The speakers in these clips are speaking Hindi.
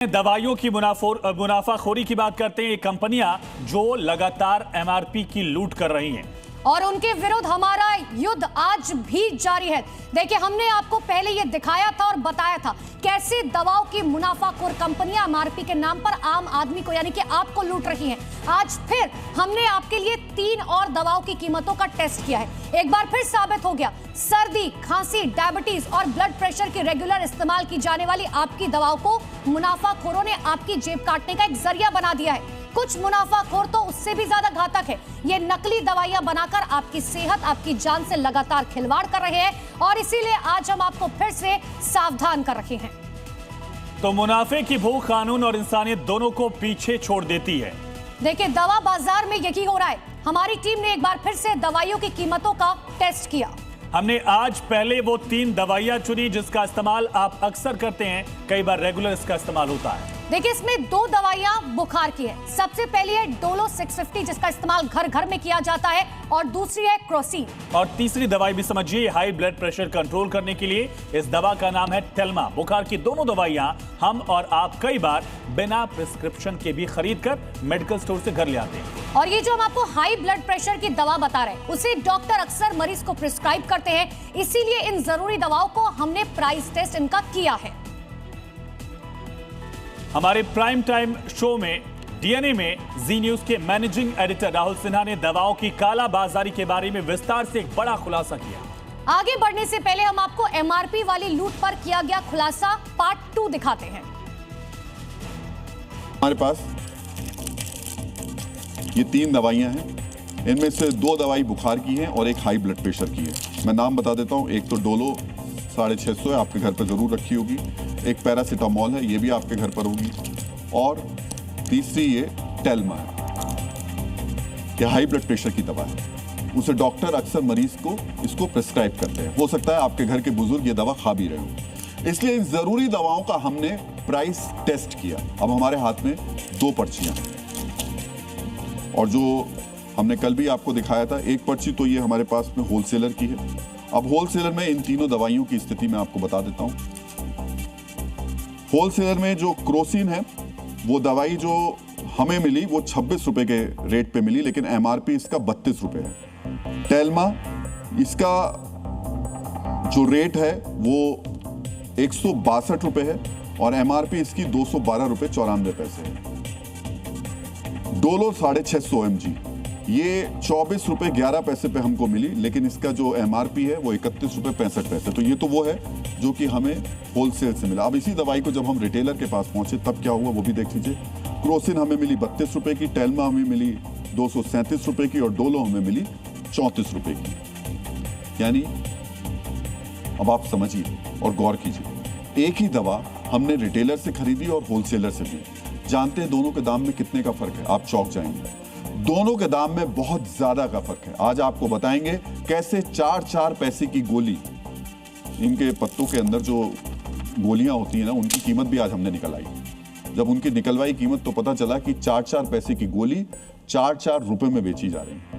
दवाइयों की मुनाफाखोरी की बात करते हैं। ये कंपनियां जो लगातार एमआरपी की लूट कर रही हैं और उनके विरुद्ध हमारा युद्ध आज भी जारी है। देखिए, हमने आपको पहले ये दिखाया था और बताया था कैसे दवाओं की मुनाफाखोर कंपनियां एमआरपी के नाम पर आम आदमी को यानी कि आपको लूट रही हैं। आज फिर हमने आपके लिए 3 और दवाओं की कीमतों का टेस्ट किया है। एक बार फिर साबित हो गया, सर्दी, खांसी, डायबिटीज और ब्लड प्रेशर की रेगुलर इस्तेमाल की जाने वाली आपकी दवाओं को मुनाफाखोरों ने आपकी जेब काटने का एक जरिया बना दिया है। कुछ मुनाफाखोर तो उससे भी ज्यादा घातक है। ये नकली दवाइयां बनाकर आपकी सेहत, आपकी जान से लगातार खिलवाड़ कर रहे हैं और इसीलिए आज हम आपको फिर से सावधान कर रहे हैं। तो मुनाफे की भूख कानून और इंसानियत दोनों को पीछे छोड़ देती है। देखिए, दवा बाजार में यही हो रहा है। हमारी टीम ने एक बार फिर से दवाइयों की कीमतों का टेस्ट किया। हमने आज पहले वो 3 दवाइयां चुनी जिसका इस्तेमाल आप अक्सर करते हैं, कई बार रेगुलर इसका इस्तेमाल होता है। देखिए, इसमें 2 दवाइयां बुखार की है। सबसे पहली है डोलो 650 जिसका इस्तेमाल घर घर में किया जाता है और दूसरी है क्रोसिन। और तीसरी दवाई भी समझिए, हाई ब्लड प्रेशर कंट्रोल करने के लिए। इस दवा का नाम है टेल्मा। बुखार की दोनों दवाइयां हम और आप कई बार बिना प्रिस्क्रिप्शन के भी खरीद कर मेडिकल स्टोर से घर ले आते हैं। और ये जो हम आपको हाई ब्लड प्रेशर की दवा बता रहे हैं, उसे डॉक्टर अक्सर मरीज को प्रिस्क्राइब करते हैं। इसीलिए इन जरूरी दवाओं को हमने प्राइस टेस्ट इनका किया है। हमारे प्राइम टाइम शो में डीएनए में जी न्यूज के मैनेजिंग एडिटर राहुल सिन्हा ने दवाओं की कालाबाजारी के बारे में विस्तार से एक बड़ा खुलासा किया। आगे बढ़ने से पहले हम आपको एमआरपी वाली लूट पर किया गया खुलासा पार्ट 2 दिखाते हैं। हमारे पास ये 3 दवाइयां हैं। इनमें से 2 दवाई बुखार की हैं और एक हाई ब्लड प्रेशर की है। मैं नाम बता देता हूं। एक तो डोलो 650 है, आपके घर पर जरूर रखी होगी। एक पैरासिटामोल है, ये भी आपके घर पर होगी। और तीसरी ये टेल्मा है, ये हाई ब्लड प्रेशर की दवा है। उसे डॉक्टर अक्सर मरीज को इसको प्रिस्क्राइब करते हैं। हो सकता है आपके घर के बुजुर्ग ये दवा खा भी रहे हो। इसलिए इन जरूरी दवाओं का हमने प्राइस टेस्ट किया। अब हमारे हाथ में 2 पर्चियां हैं और जो हमने कल भी आपको दिखाया था, एक पर्ची तो ये हमारे पास में होलसेलर की है। अब होलसेलर में इन तीनों दवाइयों की स्थिति मैं आपको बता देता हूं। होलसेलर में जो क्रोसिन है, वो दवाई जो हमें मिली वो 26 रुपए के रेट पे मिली, लेकिन एमआरपी इसका 32 रुपए है। टेल्मा, इसका जो रेट है वो 162 रुपए है और एमआरपी इसकी 212 रुपए 94 पैसे है। डोलो 650 mg, ये 24 रुपए 11 पैसे पे हमको मिली, लेकिन इसका जो एमआरपी है वो 31 रुपए 65 पैसे। तो ये तो वो है जो कि हमें होलसेल से मिला। अब इसी दवाई को जब हम रिटेलर के पास पहुंचे तब क्या हुआ वो भी देख लीजिए। क्रोसिन हमें मिली 32 रुपए की, टेल्मा हमें मिली 237 रुपए की और डोलो हमें मिली 34 रुपए की। यानी अब आप समझिए और गौर कीजिए, एक ही दवा हमने रिटेलर से खरीदी और होलसेलर से भी। जानते हैं दोनों के दाम में कितने का फर्क है? आप चौंक जाएंगे। दोनों के दाम में बहुत ज्यादा का फर्क है। आज आपको बताएंगे कैसे 4-4 पैसे की गोली, इनके पत्तों के अंदर जो गोलियां होती हैं ना, उनकी कीमत भी आज हमने निकल आई। जब उनकी निकलवाई कीमत तो पता चला कि 4-4 पैसे की गोली 4-4 रुपए में बेची जा रही है।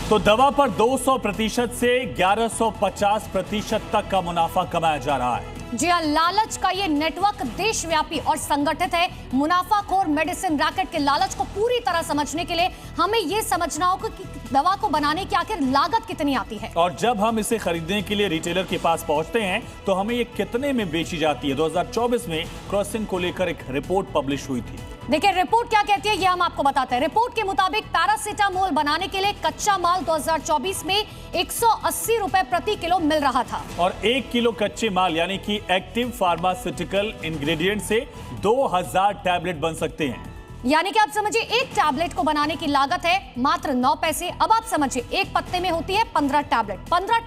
तो दवा पर 200% से 1150% तक का मुनाफा कमाया जा रहा है। जी हाँ, लालच का ये नेटवर्क देशव्यापी और संगठित है। मुनाफाखोर मेडिसिन रैकेट के लालच को पूरी तरह समझने के लिए हमें ये समझना होगा कि दवा को बनाने की आखिर लागत कितनी आती है और जब हम इसे खरीदने के लिए रिटेलर के पास पहुंचते हैं तो हमें ये कितने में बेची जाती है। 2024 में क्रोसिन को लेकर एक रिपोर्ट पब्लिश हुई थी। देखिए, रिपोर्ट क्या कहती है ये हम आपको बताते हैं। रिपोर्ट के मुताबिक पैरासिटामोल बनाने के लिए कच्चा माल 2024 में 180 रुपए प्रति किलो मिल रहा था और 1 किलो कच्चे माल यानी कि एक्टिव फार्मास्यूटिकल इंग्रेडिएंट से 2000 टैबलेट बन सकते हैं। यानी कि आप समझिए, एक टैबलेट को बनाने की लागत है मात्र 9 पैसे। अब आप समझिए, एक पत्ते में होती है 15 टैबलेट। 15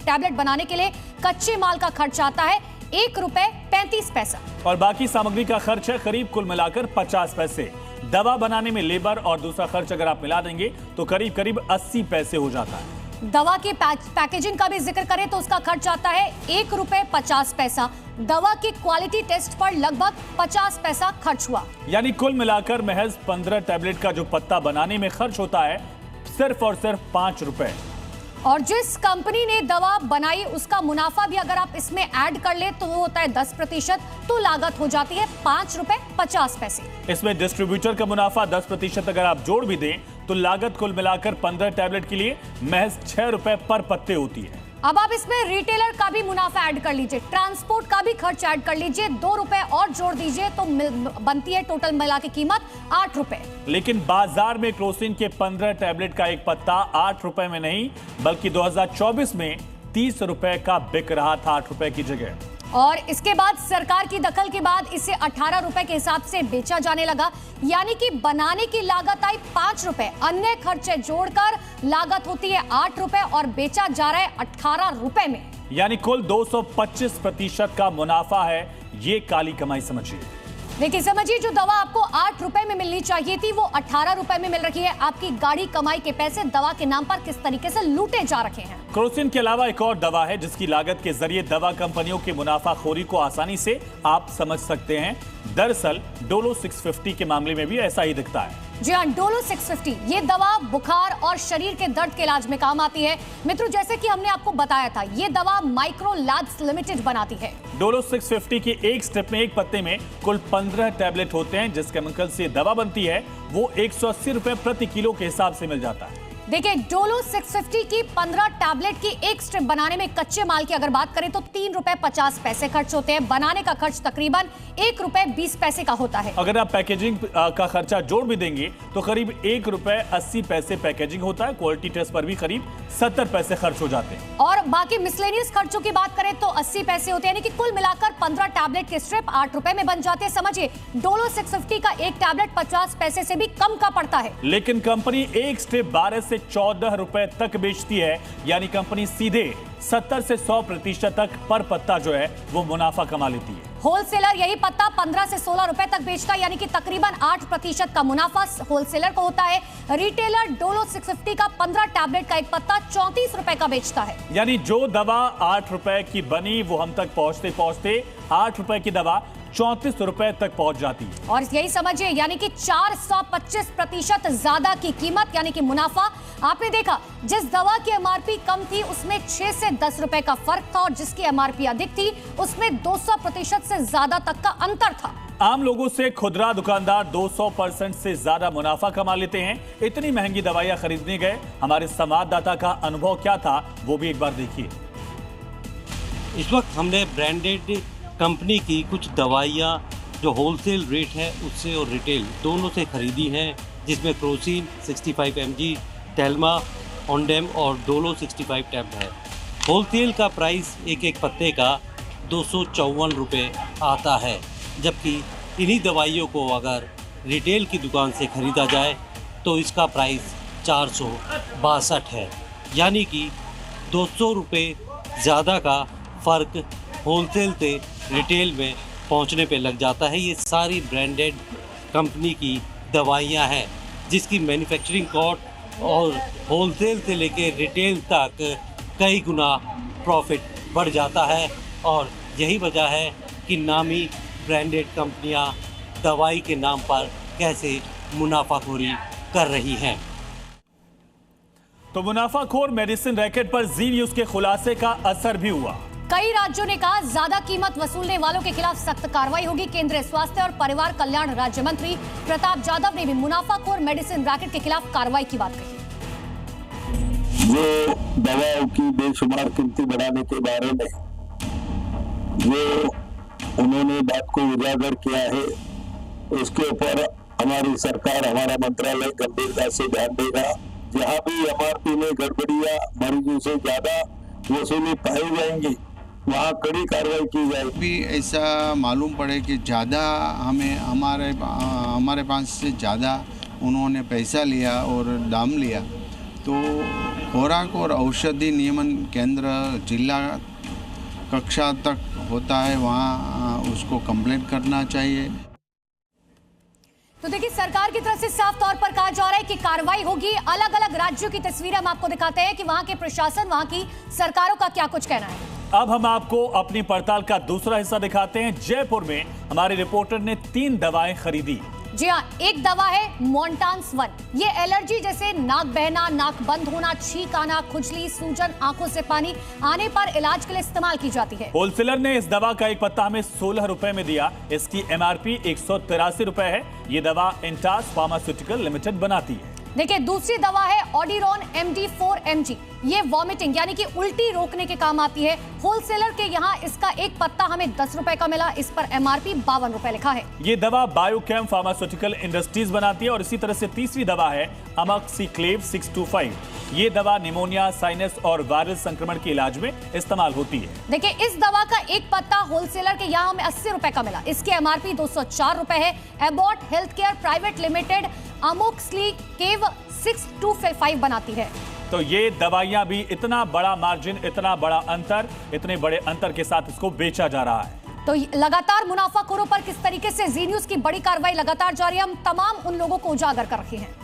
टैबलेट बनाने के लिए कच्चे माल का खर्च आता है 1 रुपए 35 पैसा और बाकी सामग्री का खर्च है करीब कुल मिलाकर 50 पैसे। दवा बनाने में लेबर और दूसरा खर्च अगर आप मिला देंगे तो करीब करीब 80 पैसे हो जाता है। दवा की पैकेजिंग का भी जिक्र करें तो उसका खर्च आता है 1 रुपए 50 पैसा। दवा की क्वालिटी टेस्ट पर लगभग 50 पैसा खर्च हुआ। यानी कुल मिलाकर महज 15 टैबलेट का जो पत्ता बनाने में खर्च होता है सिर्फ और सिर्फ 5 रुपए। और जिस कंपनी ने दवा बनाई उसका मुनाफा भी अगर आप इसमें ऐड कर ले तो वो होता है 10%, तो लागत हो जाती है 5 रुपए 50 पैसे। इसमें डिस्ट्रीब्यूटर का मुनाफा 10% अगर आप जोड़ भी दें तो लागत कुल मिलाकर 15 टैबलेट के लिए महज 6 रुपए पर पत्ते होती है। अब आप इसमें रिटेलर का भी मुनाफा ऐड कर लीजिए, ट्रांसपोर्ट का भी खर्च ऐड कर लीजिए, 2 रुपए और जोड़ दीजिए तो बनती है टोटल मिला के कीमत 8 रुपए। लेकिन बाजार में क्रोसिन के 15 टैबलेट का एक पत्ता 8 रुपए में नहीं बल्कि 2024 में 30 रुपए का बिक रहा था, 8 रुपए की जगह। और इसके बाद सरकार की दखल के बाद इसे 18 रुपए के हिसाब से बेचा जाने लगा, यानी कि बनाने की लागत आई 5 रुपए, अन्य खर्चे जोड़कर लागत होती है 8 रुपए और बेचा जा रहा है 18 रुपए में, यानी कुल 225% का मुनाफा है। ये काली कमाई समझिए। देखिए समझिए, जो दवा आपको 8 रुपए में मिलनी चाहिए थी वो 18 रुपए में मिल रही है। आपकी गाड़ी कमाई के पैसे दवा के नाम पर किस तरीके से लूटे जा रखे हैं। क्रोसिन के अलावा एक और दवा है जिसकी लागत के जरिए दवा कंपनियों की मुनाफाखोरी को आसानी से आप समझ सकते हैं। दरअसल डोलो 650 के मामले में भी ऐसा ही दिखता है। जी हाँ, डोलो 650 ये दवा बुखार और शरीर के दर्द के इलाज में काम आती है। मित्रों, जैसे कि हमने आपको बताया था, ये दवा माइक्रो लैब्स लिमिटेड बनाती है। डोलो 650 की एक स्ट्रिप में, एक पत्ते में कुल 15 टैबलेट होते हैं। जिस केमिकल से दवा बनती है वो 180 रुपए प्रति किलो के हिसाब से मिल जाता है। देखिए, डोलो 650 की 15 टैबलेट की एक स्ट्रिप बनाने में कच्चे माल की अगर बात करें तो 3 रुपए 50 पैसे खर्च होते हैं। बनाने का खर्च तकरीबन 1 रुपए 20 पैसे का होता है। अगर आप पैकेजिंग का खर्चा जोड़ भी देंगे तो करीब 1 रुपए 80 पैसे पैकेजिंग होता है। क्वालिटी टेस्ट पर भी करीब 70 पैसे खर्च हो जाते हैं। और बाकी मिसलेनियस खर्चों की बात करें तो 80 पैसे होते हैं, यानी कि कुल मिलाकर 15 टैबलेट के स्ट्रिप 8 रुपए में बन जाते हैं। समझिए, डोलो 650 का एक टैबलेट 50 पैसे से भी कम का पड़ता है। लेकिन कंपनी एक स्ट्रिप 12 से 14 रुपए तक बेचती है, यानी कंपनी सीधे 70 से 100% तक पर पत्ता जो है वो मुनाफा कमा लेती है। होलसेलर यही पत्ता 15 से 16 रुपए तक बेचता है, यानी कि तकरीबन 8% का मुनाफा होलसेलर को होता है। रिटेलर डोलो 650 का 15 टैबलेट का एक पत्ता 34 रुपए का बेचता है। यानी जो दवा 8 रुपए की बनी वो हम तक पहुंचते पहुंचते 8 रुपए की दवा 34 रुपए तक पहुंच जाती है। और यही समझिए, यानी कि 425% ज्यादा की कीमत, यानी कि मुनाफा। आपने देखा, जिस दवा की एमआरपी कम थी उसमें 6 से 10 रुपए का फर्क था और जिसकी एमआरपी अधिक थी उसमें 200% से ज्यादा तक का अंतर था। आम लोगों से खुदरा दुकानदार 200% से ज्यादा मुनाफा कमा लेते हैं। इतनी महंगी दवाइयां खरीदने गए हमारे संवाददाता का अनुभव क्या था वो भी एक बार देखिए। इस वक्त हमने ब्रांडेड कंपनी की कुछ दवाइयाँ जो होलसेल रेट है उससे और रिटेल दोनों से खरीदी हैं, जिसमें क्रोसिन 65 mg, टेल्मा, ऑनडेम और डोलो 65 टैब है। होलसेल का प्राइस एक एक पत्ते का 254 रुपये आता है, जबकि इन्हीं दवाइयों को अगर रिटेल की दुकान से ख़रीदा जाए तो इसका प्राइस 462 है, यानी कि 200 रुपये ज़्यादा का फ़र्क होलसेल से रिटेल में पहुंचने पे लग जाता है। ये सारी ब्रांडेड कंपनी की दवाइयां हैं जिसकी मैन्युफैक्चरिंग कॉस्ट और होलसेल से लेकर रिटेल तक कई गुना प्रॉफिट बढ़ जाता है। और यही वजह है कि नामी ब्रांडेड कंपनियां दवाई के नाम पर कैसे मुनाफाखोरी कर रही हैं। तो मुनाफाखोर मेडिसिन रैकेट पर जी न्यूज़ के खुलासे का असर भी हुआ। कई राज्यों ने कहा ज्यादा कीमत वसूलने वालों के खिलाफ सख्त कार्रवाई होगी। केंद्रीय स्वास्थ्य और परिवार कल्याण राज्य मंत्री प्रताप जाधव ने भी मुनाफाखोर मेडिसिन रैकेट के खिलाफ कार्रवाई की बात कही। जो दवाओं की बेशुमार कीमतें बढ़ाने के बारे में जो उन्होंने बात को उजागर किया है, उसके ऊपर हमारी सरकार, हमारा मंत्रालय गंभीरता से ध्यान देगा। जहाँ भी एमआरपी में गड़बड़ियां, मरीजों से ज्यादा वसूली पाई जाएंगी, वहाँ कड़ी कार्रवाई की जाएगी। भी ऐसा मालूम पड़े कि ज़्यादा हमारे पास से ज़्यादा उन्होंने पैसा लिया और दाम लिया, तो खुराक और औषधि नियमन केंद्र जिला कक्षा तक होता है, वहाँ उसको कंप्लेंट करना चाहिए। तो देखिए, सरकार की तरफ से साफ तौर पर कहा जा रहा है कि कार्रवाई होगी। अलग अलग राज्यों की तस्वीरें हम आपको दिखाते हैं कि वहां के प्रशासन, वहां की सरकारों का क्या कुछ कहना है। अब हम आपको अपनी पड़ताल का दूसरा हिस्सा दिखाते हैं। जयपुर में हमारे रिपोर्टर ने 3 दवाएं खरीदी। जी हाँ, एक दवा है मोन्टान्स 1। ये एलर्जी जैसे नाक बहना, नाक बंद होना, छींक आना, खुजली, सूजन, आंखों से पानी आने पर इलाज के लिए इस्तेमाल की जाती है। होलसेलर ने इस दवा का एक पत्ता हमें 16 रुपए में दिया। इसकी एमआरपी 183 रुपए है। ये दवा इंटास फार्मास्यूटिकल लिमिटेड बनाती है। देखिए, दूसरी दवा है ऑडिरोन MD4 mg। ये वॉमिटिंग यानी कि उल्टी रोकने के काम आती है। होलसेलर के यहाँ इसका एक पत्ता हमें 10 रुपए का मिला। इस पर एमआरपी 52 रुपए लिखा है। ये दवा बायोकेम फार्मास्यूटिकल इंडस्ट्रीज बनाती है। और इसी तरह से तीसरी दवा है अमोक्सिक्लेव 625। ये दवा निमोनिया, साइनस और वायरल संक्रमण के इलाज में इस्तेमाल होती है। देखिए, इस दवा का एक पत्ता होलसेलर के यहाँ हमें 80 रुपए का मिला। इसकी एमआरपी 204 रुपए है। Abbott health care private limited Amoxiclav 625 बनाती है। तो ये दवाइयां भी इतना बड़ा मार्जिन, इतना बड़ा अंतर, इतने बड़े अंतर के साथ इसको बेचा जा रहा है। तो लगातार मुनाफाखोरों पर किस तरीके से जी न्यूज की बड़ी कार्रवाई लगातार जारी है। हम तमाम उन लोगों को उजागर कर रहे हैं।